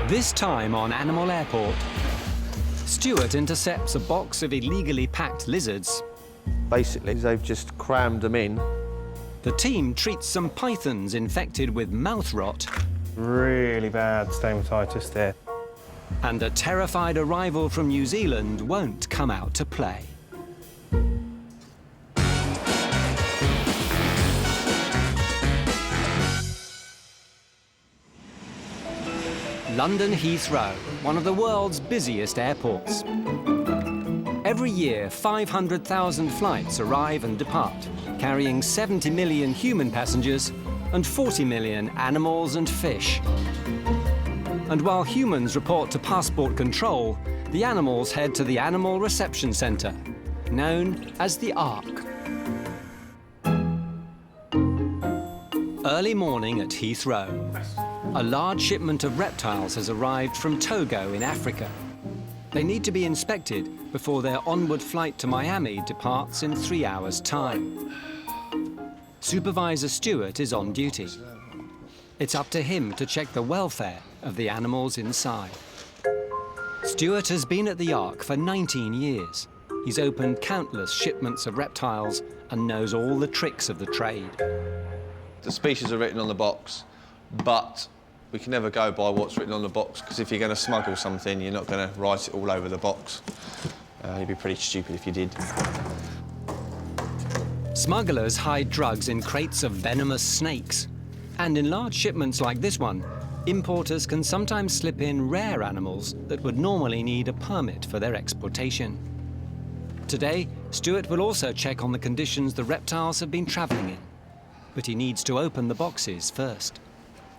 This time on Animal Airport, Stuart intercepts a box of illegally packed lizards. Basically, they've just crammed them in. The team treats some pythons infected with mouth rot. Really bad stomatitis there. And a terrified arrival from New Zealand won't come out to play. London Heathrow, one of the world's busiest airports. Every year, 500,000 flights arrive and depart, carrying 70 million human passengers and 40 million animals and fish. And while humans report to passport control, the animals head to the Animal Reception Centre, known as the Ark. Early morning at Heathrow. A large shipment of reptiles has arrived from Togo in Africa. They need to be inspected before their onward flight to Miami departs in 3 hours' time. Supervisor Stuart is on duty. It's up to him to check the welfare of the animals inside. Stuart has been at the Ark for 19 years. He's opened countless shipments of reptiles and knows all the tricks of the trade. The species are written on the box, but we can never go by what's written on the box, because if you're going to smuggle something, you're not going to write it all over the box. You'd be pretty stupid if you did. Smugglers hide drugs in crates of venomous snakes. And in large shipments like this one, importers can sometimes slip in rare animals that would normally need a permit for their exportation. Today, Stuart will also check on the conditions the reptiles have been travelling in. But he needs to open the boxes first.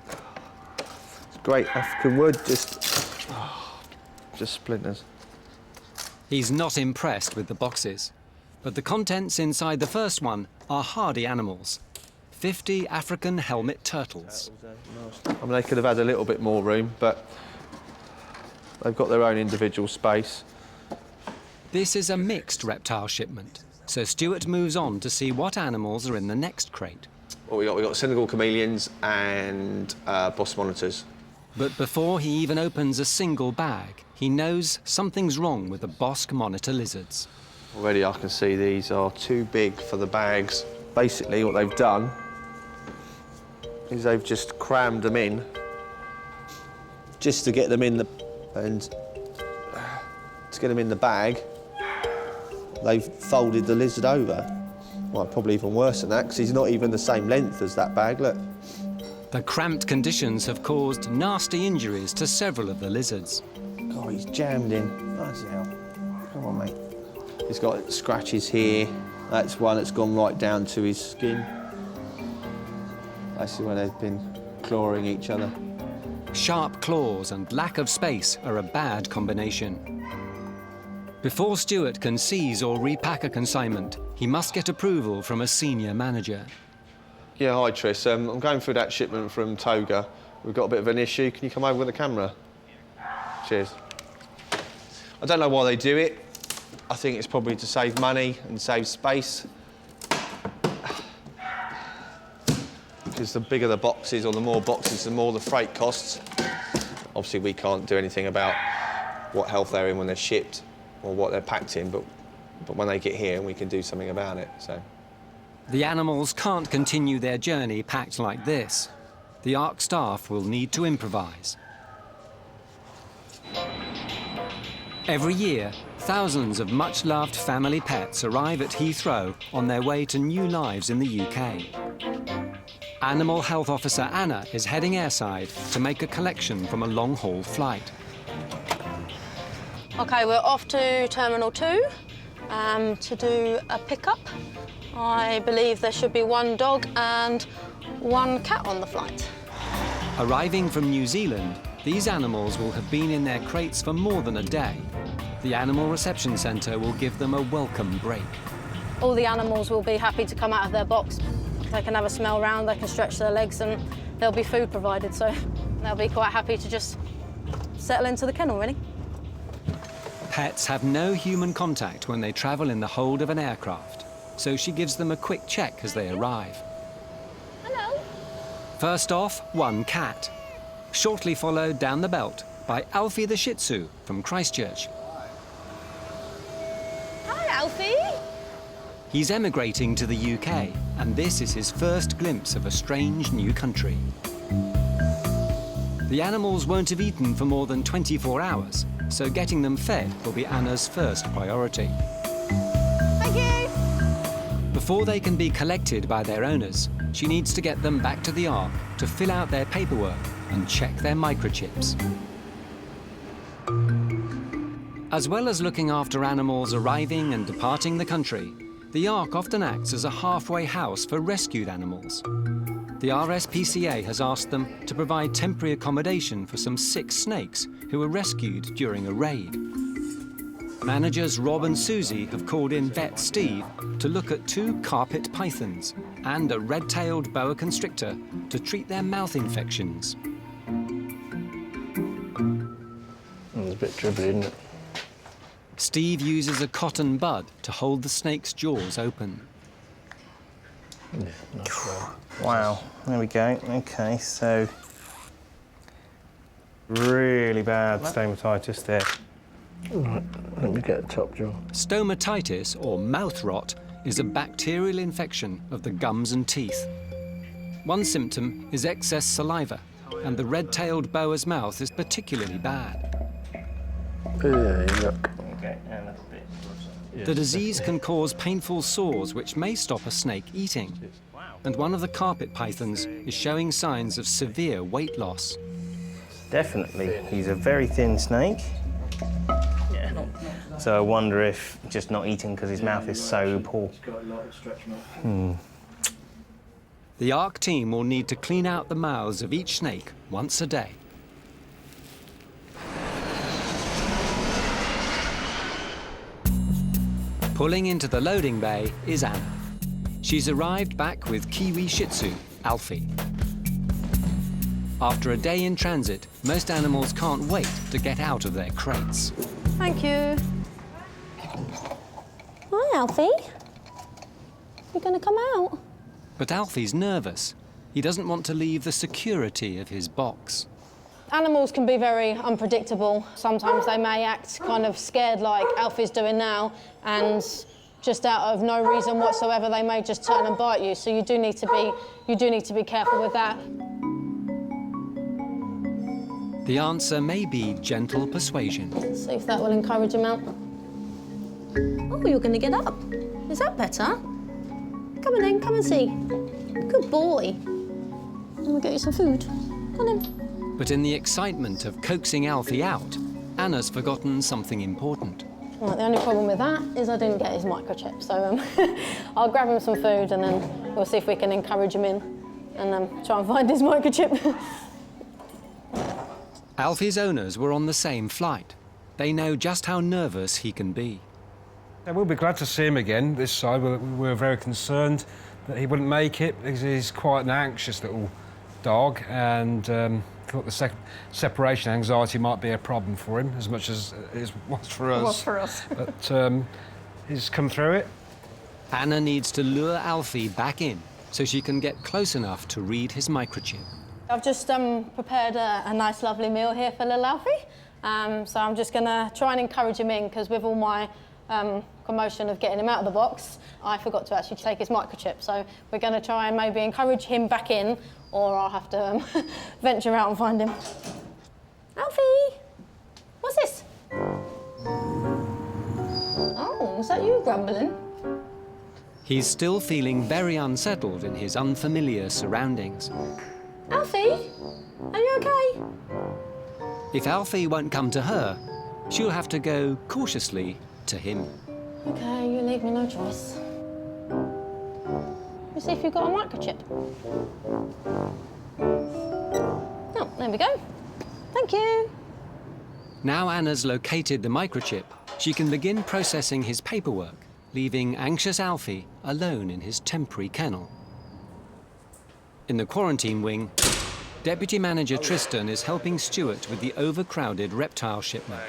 It's great African wood, just splinters. He's not impressed with the boxes, but the contents inside the first one are hardy animals. 50 African helmet turtles. I mean, they could have had a little bit more room, but they've got their own individual space. This is a mixed reptile shipment, so Stuart moves on to see what animals are in the next crate. What we got Senegal chameleons and boss monitors. But before he even opens a single bag, he knows something's wrong with the Bosque monitor lizards. Already I can see these are too big for the bags. Basically what they've done is they've just crammed them in just to get them in the bag. They've folded the lizard over. Well, probably even worse than that, because he's not even the same length as that bag, look. The cramped conditions have caused nasty injuries to several of the lizards. God, he's jammed in. Bloody hell. Come on, mate. He's got scratches here. That's one that's gone right down to his skin. That's where they've been clawing each other. Sharp claws and lack of space are a bad combination. Before Stuart can seize or repack a consignment, he must get approval from a senior manager. Yeah, hi, Tris. I'm going through that shipment from Togo. We've got a bit of an issue. Can you come over with the camera? Cheers. I don't know why they do it. I think it's probably to save money and save space. Because the bigger the boxes, or the more boxes, the more the freight costs. Obviously, we can't do anything about what health they're in when they're shipped or what they're packed in, but when they get here, we can do something about it, so. The animals can't continue their journey packed like this. The Ark staff will need to improvise. Every year, thousands of much-loved family pets arrive at Heathrow on their way to new lives in the UK. Animal Health Officer Anna is heading airside to make a collection from a long-haul flight. OK, we're off to Terminal 2 to do a pickup. I believe there should be one dog and one cat on the flight. Arriving from New Zealand, these animals will have been in their crates for more than a day. The Animal Reception Centre will give them a welcome break. All the animals will be happy to come out of their box. They can have a smell around, they can stretch their legs, and there'll be food provided, so they'll be quite happy to just settle into the kennel, really. Pets have no human contact when they travel in the hold of an aircraft, so she gives them a quick check as they arrive. Hello. First off, one cat. shortly followed down the belt by Alfie the Shih Tzu from Christchurch. Hi, Alfie. He's emigrating to the UK, and this is his first glimpse of a strange new country. The animals won't have eaten for more than 24 hours, so getting them fed will be Anna's first priority. Thank you. Before they can be collected by their owners, she needs to get them back to the Ark to fill out their paperwork and check their microchips. As well as looking after animals arriving and departing the country, the Ark often acts as a halfway house for rescued animals. The RSPCA has asked them to provide temporary accommodation for some sick snakes who were rescued during a raid. Managers Rob and Susie have called in vet Steve to look at 2 carpet pythons and a red-tailed boa constrictor to treat their mouth infections. It's a bit dribbly, isn't it? Steve uses a cotton bud to hold the snake's jaws open. Yeah, nice well. Wow, there we go. OK, so really bad stomatitis there. Right, let me get a top jaw. Stomatitis, or mouth rot, is a bacterial infection of the gums and teeth. One symptom is excess saliva, and the red-tailed boa's mouth is particularly bad. Yuck. Okay, and that's a bit. The disease can cause painful sores which may stop a snake eating. And one of the carpet pythons is showing signs of severe weight loss. Definitely, he's a very thin snake. Yeah. So I wonder if just not eating because his mouth is so poor. The Ark team will need to clean out the mouths of each snake once a day. Pulling into the loading bay is Anna. She's arrived back with Kiwi Shih Tzu, Alfie. After a day in transit, most animals can't wait to get out of their crates. Thank you. Hi, Alfie. You going to come out? But Alfie's nervous. He doesn't want to leave the security of his box. Animals can be very unpredictable. Sometimes they may act kind of scared like Alfie's doing now, and just out of no reason whatsoever they may just turn and bite you. So you do need to be careful with that. The answer may be gentle persuasion. Let's see if that will encourage him out. Oh, you're going to get up. Is that better? Come on then, come and see. Good boy. We'll get you some food. Come on in. But in the excitement of coaxing Alfie out, Anna's forgotten something important. Right, the only problem with that is I didn't get his microchip, so I'll grab him some food and then we'll see if we can encourage him in and try and find his microchip. Alfie's owners were on the same flight. They know just how nervous he can be. Yeah, we'll be glad to see him again this side. We're very concerned that he wouldn't make it because he's quite an anxious little dog, and thought the separation anxiety might be a problem for him as much as it was for us. It was for us. But he's come through it. Anna needs to lure Alfie back in so she can get close enough to read his microchip. I've just prepared a nice, lovely meal here for little Alfie. So I'm just going to try and encourage him in, because with all my commotion of getting him out of the box, I forgot to actually take his microchip. So we're going to try and maybe encourage him back in, or I'll have to venture out and find him. Alfie! What's this? Oh, is that you grumbling? He's still feeling very unsettled in his unfamiliar surroundings. Alfie, are you okay? If Alfie won't come to her, she'll have to go cautiously to him. Okay, you leave me no choice. Let me see if you've got a microchip. Oh, there we go. Thank you. Now Anna's located the microchip, she can begin processing his paperwork, leaving anxious Alfie alone in his temporary kennel. In the quarantine wing, Deputy Manager Tristan is helping Stuart with the overcrowded reptile shipment.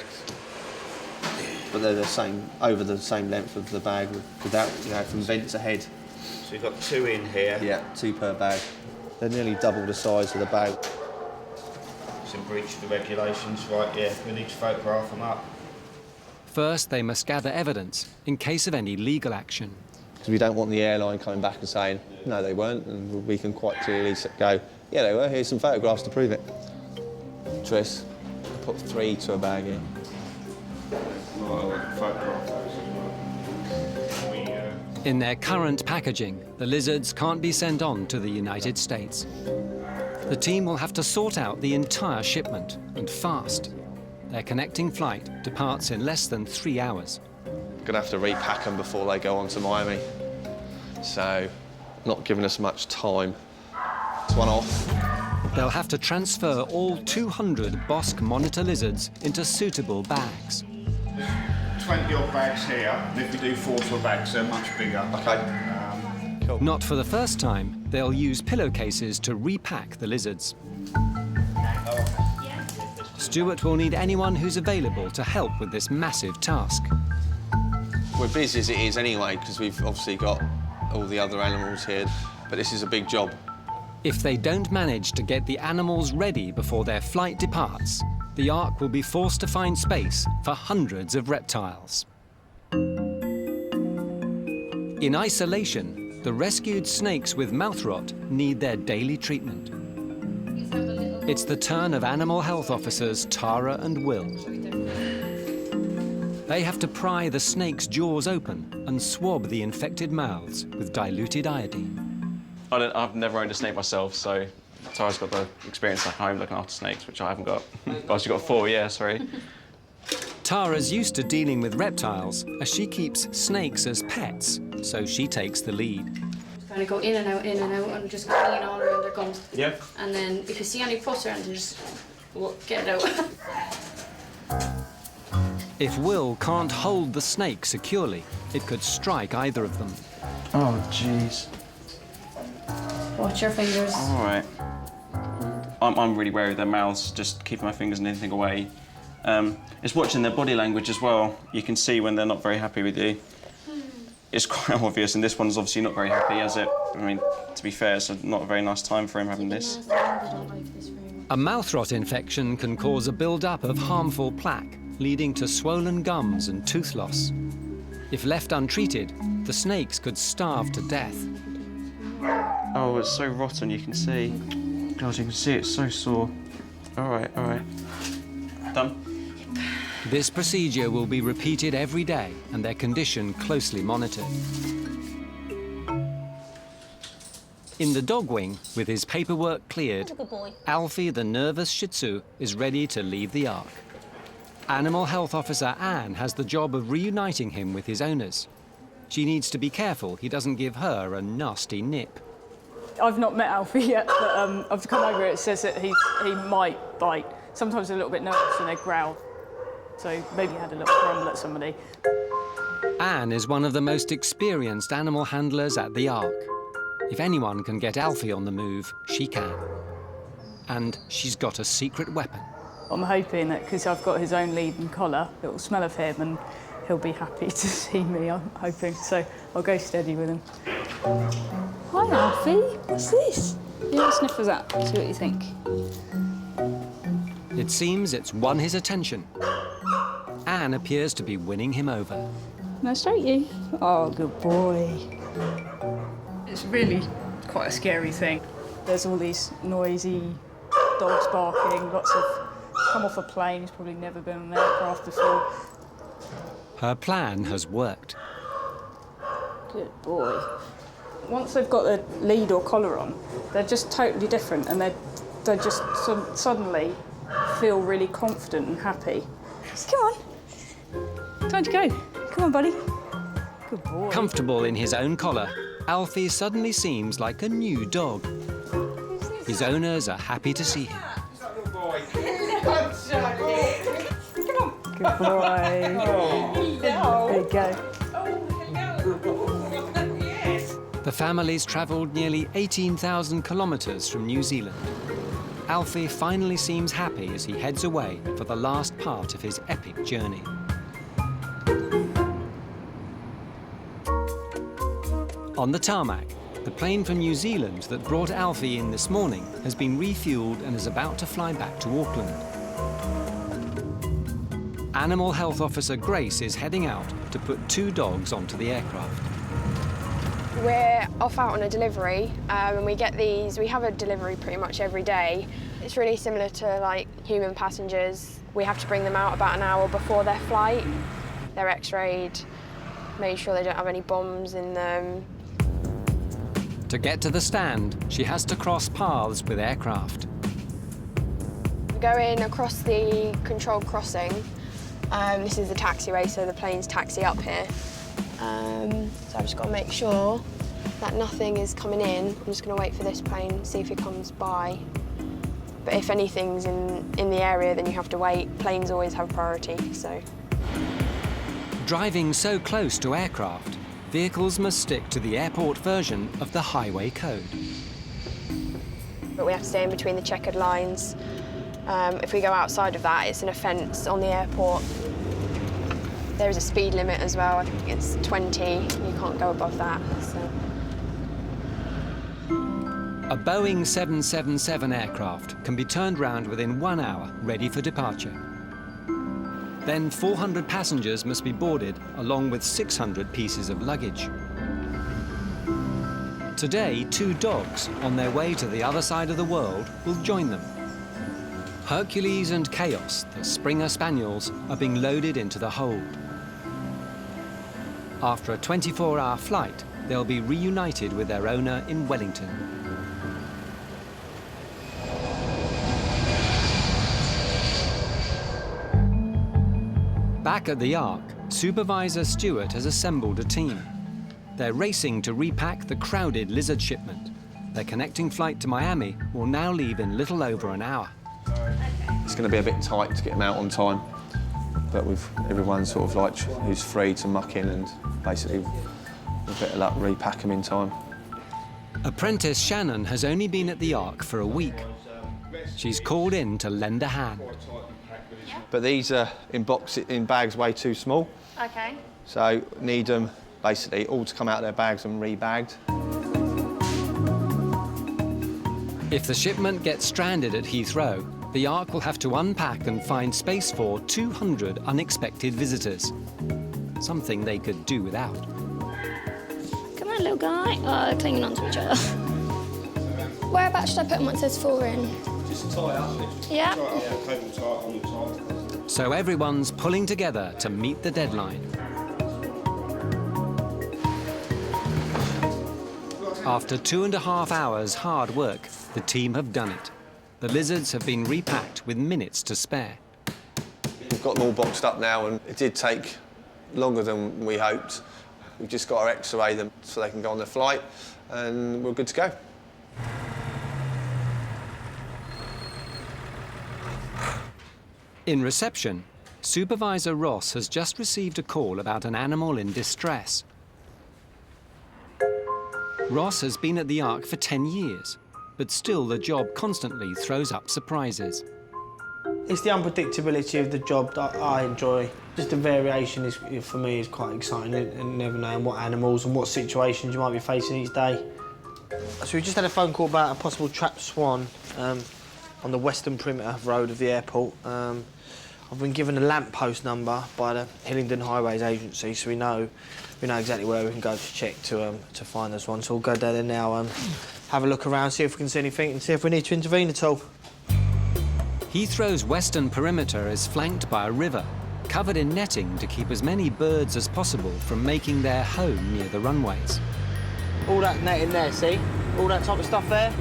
But they're the same, over the same length of the bag, without, from vent to head. So you've got 2 in here. Yeah, 2 per bag. They're nearly double the size of the bag. it's in breach of the regulations, right, yeah, we need to photograph them up. First, they must gather evidence in case of any legal action. Because we don't want the airline coming back and saying, no, they weren't, and we can quite clearly go, yeah, they were, here's some photographs to prove it. Tris, put 3 to a bag here. In their current packaging, the lizards can't be sent on to the United States. The team will have to sort out the entire shipment, and fast. Their connecting flight departs in less than 3 hours. Gonna have to repack them before they go on to Miami. So, not giving us much time. It's one off. They'll have to transfer all 200 Bosque monitor lizards into suitable bags. 20 odd bags here, and if we do 40 bags, they're much bigger. Okay. Cool. Not for the first time, they'll use pillowcases to repack the lizards. Stuart will need anyone who's available to help with this massive task. We're busy as it is anyway, because we've obviously got all the other animals here, but this is a big job. If they don't manage to get the animals ready before their flight departs, the Ark will be forced to find space for hundreds of reptiles. In isolation, the rescued snakes with mouth rot need their daily treatment. It's the turn of animal health officers Tara and Will. They have to pry the snake's jaws open and swab the infected mouths with diluted iodine. I've never owned a snake myself, so Tara's got the experience at home looking after snakes, which I haven't got. Well, she's got 4, yeah, sorry. Tara's used to dealing with reptiles, as she keeps snakes as pets, so she takes the lead. Kind of go in and out, and just clean all around their gums. Yep. And then if you see any pus around, just get it out. If Will can't hold the snake securely, it could strike either of them. Oh, jeez. Watch your fingers. All right. I'm really wary of their mouths, just keeping my fingers and anything away. It's watching their body language as well. You can see when they're not very happy with you. It's quite obvious, and this one's obviously not very happy, has it? I mean, to be fair, it's not a very nice time for him having this. A mouth rot infection can cause a build-up of harmful plaque, leading to swollen gums and tooth loss. If left untreated, the snakes could starve to death. Oh, it's so rotten, you can see. God, you can see it's so sore. All right. Done? This procedure will be repeated every day and their condition closely monitored. In the dog wing, with his paperwork cleared, Good boy. Alfie, the nervous Shih Tzu, is ready to leave the Ark. Animal Health Officer Anne has the job of reuniting him with his owners. She needs to be careful he doesn't give her a nasty nip. I've not met Alfie yet, but I've come over. It says that he might bite. Sometimes they're a little bit nervous and they growl. So maybe he had a little grumble at somebody. Anne is one of the most experienced animal handlers at the Ark. If anyone can get Alfie on the move, she can. And she's got a secret weapon. I'm hoping that because I've got his own lead and collar, it will smell of him and he'll be happy to see me, I'm hoping. So I'll go steady with him. Hi, Alfie. What's this? You have a sniff of that, see what you think. It seems it's won his attention. Anne appears to be winning him over. Can I stroke you? Oh, good boy. It's really quite a scary thing. There's all these noisy dogs barking, lots of come off a plane, he's probably never been on an aircraft before. Her plan has worked. Good boy. Once they've got the lead or collar on, they're just totally different, and they just suddenly feel really confident and happy. Come on. Time to go. Come on, buddy. Good boy. Comfortable in his own collar, Alfie suddenly seems like a new dog. His owners are happy to see him. Good boy. There you go. The family's travelled nearly 18,000 kilometres from New Zealand. Alfie finally seems happy as he heads away for the last part of his epic journey. On the tarmac, The plane from New Zealand that brought Alfie in this morning has been refueled and is about to fly back to Auckland. Animal Health Officer Grace is heading out to put 2 dogs onto the aircraft. We're off out on a delivery, and we get these. We have a delivery pretty much every day. It's really similar to like human passengers. We have to bring them out about an hour before their flight. They're x-rayed, made sure they don't have any bombs in them. To get to the stand, she has to cross paths with aircraft. We're going across the controlled crossing. This is the taxiway, so the planes taxi up here. So I've just got to make sure that nothing is coming in. I'm just going to wait for this plane, see if it comes by. But if anything's in the area, then you have to wait. Planes always have priority, so. Driving so close to aircraft, vehicles must stick to the airport version of the highway code. But we have to stay in between the checkered lines. If we go outside of that, it's an offence on the airport. There is a speed limit as well. I think it's 20. You can't go above that. So. A Boeing 777 aircraft can be turned round within 1 hour, ready for departure. Then 400 passengers must be boarded, along with 600 pieces of luggage. Today, 2 dogs, on their way to the other side of the world, will join them. Hercules and Chaos, the Springer Spaniels, are being loaded into the hold. After a 24-hour flight, they'll be reunited with their owner in Wellington. Back at the Ark, Supervisor Stewart has assembled a team. They're racing to repack the crowded lizard shipment. Their connecting flight to Miami will now leave in little over an hour. It's going to be a bit tight to get them out on time, but with everyone sort of like who's free to muck in and basically, with a bit of luck, repack them in time. Apprentice Shannon has only been at the Ark for a week. She's called in to lend a hand. But these are in bags way too small. Okay. So need them basically all to come out of their bags and rebagged. If the shipment gets stranded at Heathrow, the Ark will have to unpack and find space for 200 unexpected visitors. Something they could do without. Come on, little guy. Clinging onto each other. Whereabouts should I put them once there's 4 in? Just tie up. Yeah. Cable tie on the top. So everyone's pulling together to meet the deadline. After 2.5 hours hard work, the team have done it. The lizards have been repacked with minutes to spare. We've got them all boxed up now, and it did take longer than we hoped. We've just got to X-ray them so they can go on their flight, and we're good to go. In reception, Supervisor Ross has just received a call about an animal in distress. Ross has been at the Ark for 10 years, but still the job constantly throws up surprises. It's the unpredictability of the job that I enjoy. Just the variation is, for me, is quite exciting, and never knowing what animals and what situations you might be facing each day. So we just had a phone call about a possible trapped swan on the western perimeter road of the airport. I've been given a lamppost number by the Hillingdon Highways Agency, so we know exactly where we can go to check to find this one. So we'll go down there now, have a look around, see if we can see anything, and see if we need to intervene at all. Heathrow's western perimeter is flanked by a river, covered in netting to keep as many birds as possible from making their home near the runways. All that netting there, see? All that type of stuff there?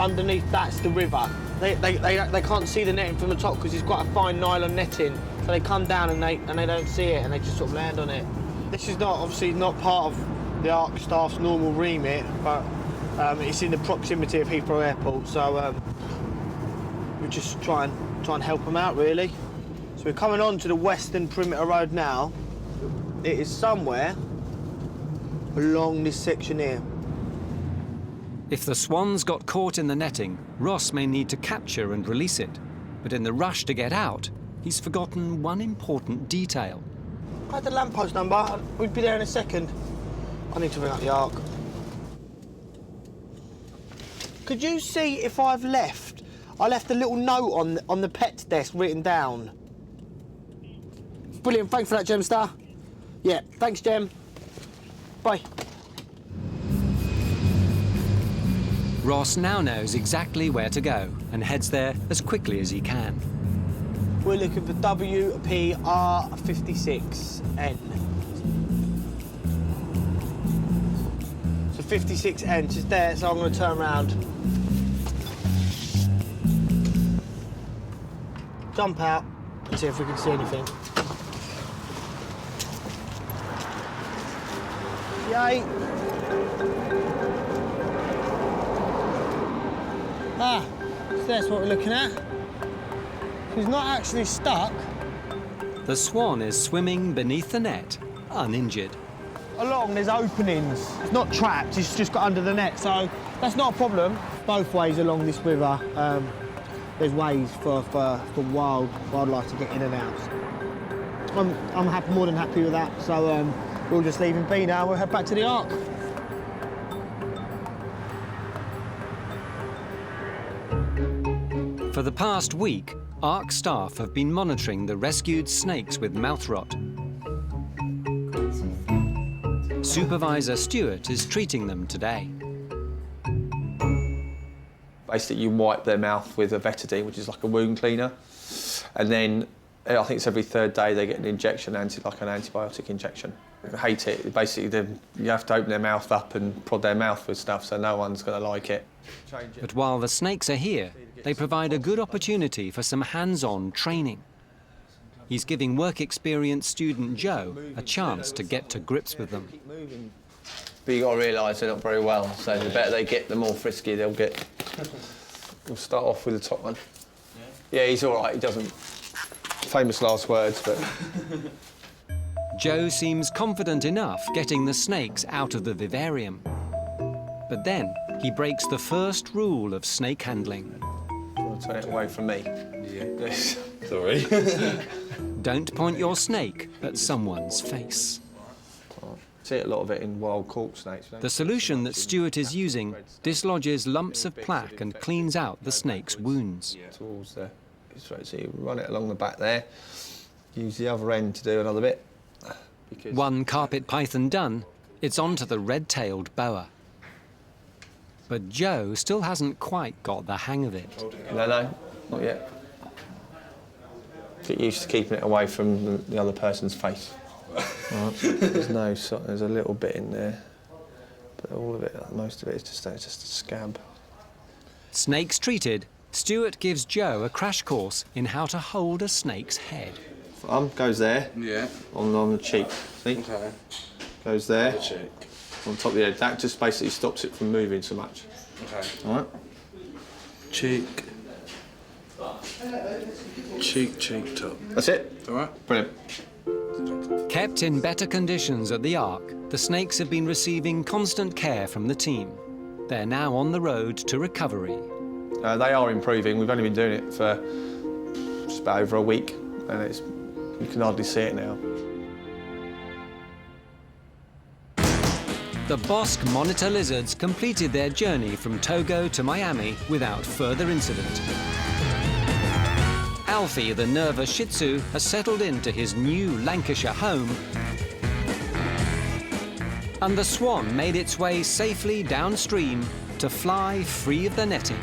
Underneath that's the river. They can't see the netting from the top because it's quite a fine nylon netting. So they come down and they don't see it and they just sort of land on it. This is obviously not part of the Ark staff's normal remit, but it's in the proximity of Heathrow Airport, so we just try and help them out, really. So we're coming on to the western perimeter road now. It is somewhere along this section here. If the swans got caught in the netting, Ross may need to capture and release it. But in the rush to get out, he's forgotten one important detail. I had the lamppost number. We'd be there in a second. I need to ring up the Ark. Could you see if I've left? I left a little note on the pet's desk written down. Brilliant, thanks for that, Gemstar. Yeah, thanks, Gem. Bye. Ross now knows exactly where to go and heads there as quickly as he can. We're looking for WPR56N. So 56N, just there, so I'm going to turn around. Jump out and see if we can see anything. Yay! Ah, so that's what we're looking at. He's not actually stuck. The swan is swimming beneath the net, uninjured. Along, there's openings. It's not trapped, it's just got under the net, so that's not a problem. Both ways along this river, there's ways for wildlife to get in and out. I'm more than happy with that, so we'll just leave him be now. We'll head back to the Ark. For the past week, Ark staff have been monitoring the rescued snakes with mouth rot. Supervisor Stewart is treating them today. Basically, you wipe their mouth with a betadine, which is like a wound cleaner, and then I think it's every third day they get an injection, like an antibiotic injection. I hate it. Basically, you have to open their mouth up and prod their mouth with stuff, so no one's going to like it. But while the snakes are here, they provide a good opportunity for some hands-on training. He's giving work-experienced student Joe a chance to get to grips with them. But you've got to realise they're not very well, so the better they get, the more frisky they'll get. We'll start off with the top one. Yeah, he's all right, he doesn't... Famous last words, but... Joe seems confident enough getting the snakes out of the vivarium. But then he breaks the first rule of snake handling. Turn it away from me. Yeah. Sorry. Don't point your snake at someone's face. See a lot of it in wild cork snakes. The solution that Stewart is using dislodges lumps of plaque and cleans out the snake's wounds. Towards the... So you run it along the back there. Use the other end to do another bit. One carpet python done, it's on to the red-tailed boa. But Joe still hasn't quite got the hang of it. No, not yet. Get used to keeping it away from the other person's face. Right. There's a little bit in there, but all of it, most of it is just a scab. Snakes treated, Stewart gives Joe a crash course in how to hold a snake's head. Arm goes there. Yeah. On the cheek. See? Okay. Goes there. The cheek. On top of the head. That just basically stops it from moving so much. Okay. All right. Cheek. Cheek, top. That's it. All right. Brilliant. Kept in better conditions at the Ark, the snakes have been receiving constant care from the team. They're now on the road to recovery. They are improving. We've only been doing it for just about over a week, and you can hardly see it now. The Bosque monitor lizards completed their journey from Togo to Miami without further incident. Alfie, the nervous Shih Tzu, has settled into his new Lancashire home, and the swan made its way safely downstream to fly free of the netting.